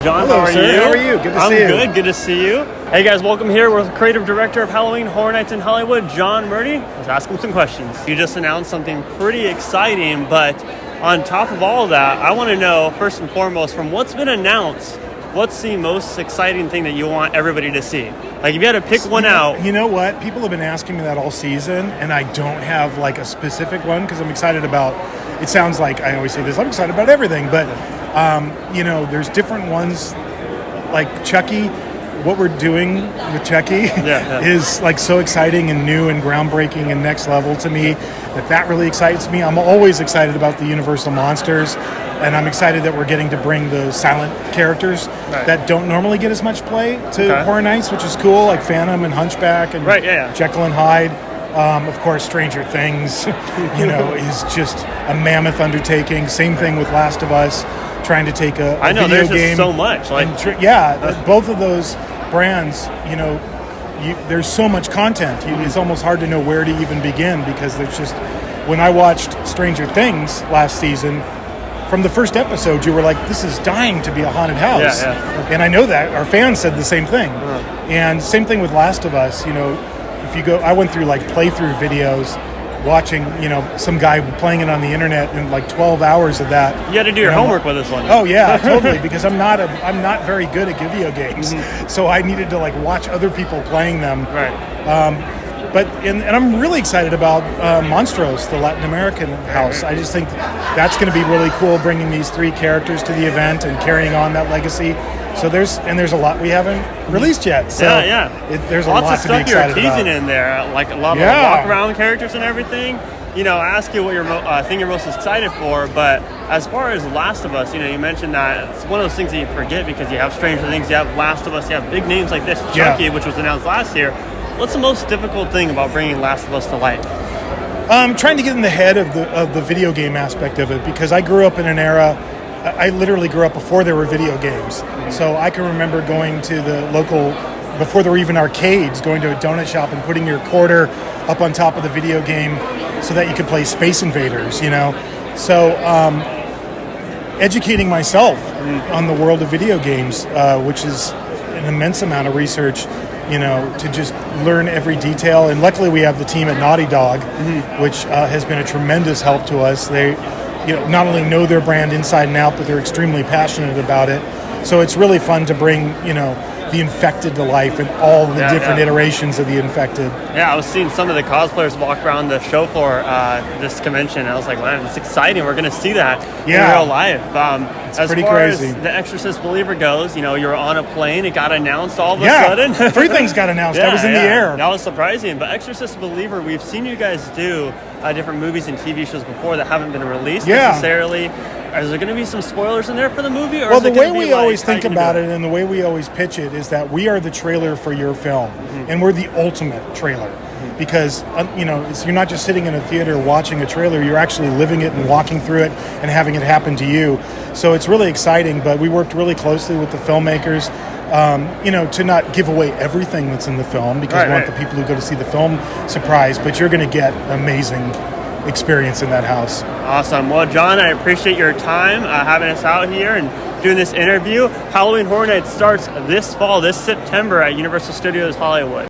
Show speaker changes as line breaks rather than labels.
John,
Hello,
how are
sir.
you?
How are you? Good to see you.
I'm good. Good to see you. Hey guys, welcome here with creative director of Halloween Horror Nights in Hollywood, John Murdy. Let's ask him some questions. You just announced something pretty exciting, but on top of all of that, I want to know, first and foremost, from what's been announced, what's the most exciting thing that you want everybody to see? Like, if you had to pick one out.
You know what? People have been asking me that all season, and I don't have like a specific one because I'm excited about. It sounds like I always say this. I'm excited about everything, but there's different ones. Like Chucky, what we're doing with Chucky is like so exciting and new and groundbreaking and next level to me that really excites me. I'm always excited about the Universal monsters, and I'm excited that we're getting to bring the silent characters that don't normally get as much play to Horror Nights, which is cool, like Phantom and Hunchback and Jekyll and Hyde. Of course, Stranger Things, is just a mammoth undertaking. Same thing with Last of Us, trying to take a
I know
video
there's
game.
just so much.
Both of those brands, there's so much content. It's almost hard to know where to even begin because there's just. When I watched Stranger Things last season, from the first episode, you were like, "This is dying to be a haunted house," and I know that our fans said the same thing. And same thing with Last of Us. If you go, I went through like playthrough videos, watching some guy playing it on the internet, and like 12 hours of that.
You had to do your homework with this one.
Oh yeah, totally. Because I'm not very good at video games, so I needed to like watch other people playing them.
Right.
But I'm really excited about Monstros, the Latin American house. I just think that's going to be really cool, bringing these three characters to the event and carrying on that legacy. So there's a lot we haven't released yet. So there's
lots
a lot
of
to be
stuff you're
excited
teasing
about.
in there, like a lot of walk around characters and everything. I ask you what your thing you're most excited for, but as far as Last of Us, you mentioned that it's one of those things that you forget because you have Stranger Things, you have Last of Us, you have big names like this, Chucky, which was announced last year. What's the most difficult thing about bringing Last of Us to life?
Trying to get in the head of the video game aspect of it, because I grew up in an era. I literally grew up before there were video games, so I can remember going to the local, before there were even arcades, going to a donut shop and putting your quarter up on top of the video game so that you could play Space Invaders. So educating myself on the world of video games, which is an immense amount of research. To just learn every detail. And luckily we have the team at Naughty Dog, which has been a tremendous help to us. They, not only know their brand inside and out, but they're extremely passionate about it. So it's really fun to bring, the Infected to life and all the different iterations of the Infected. Yeah,
I was seeing some of the cosplayers walk around the show floor this convention, and I was like, wow, it's exciting. We're going to see that in real life.
It's
as
pretty
far
crazy.
As the Exorcist Believer goes, you were on a plane. It got announced all of a sudden.
Three things got announced. I was in the air.
That was surprising. But Exorcist Believer, we've seen you guys do different movies and TV shows before that haven't been released necessarily. Is there going to be some spoilers in there for the movie? Or
the way we always think about it and the way we always pitch it is that we are the trailer for your film, and we're the ultimate trailer. Because, you're not just sitting in a theater watching a trailer, you're actually living it and walking through it and having it happen to you. So it's really exciting, but we worked really closely with the filmmakers, to not give away everything that's in the film, because we want the people who go to see the film surprised, but you're going to get amazing experience in that house.
Awesome. Well, John, I appreciate your time having us out here and doing this interview. Halloween Horror Nights starts this fall, this September at Universal Studios Hollywood.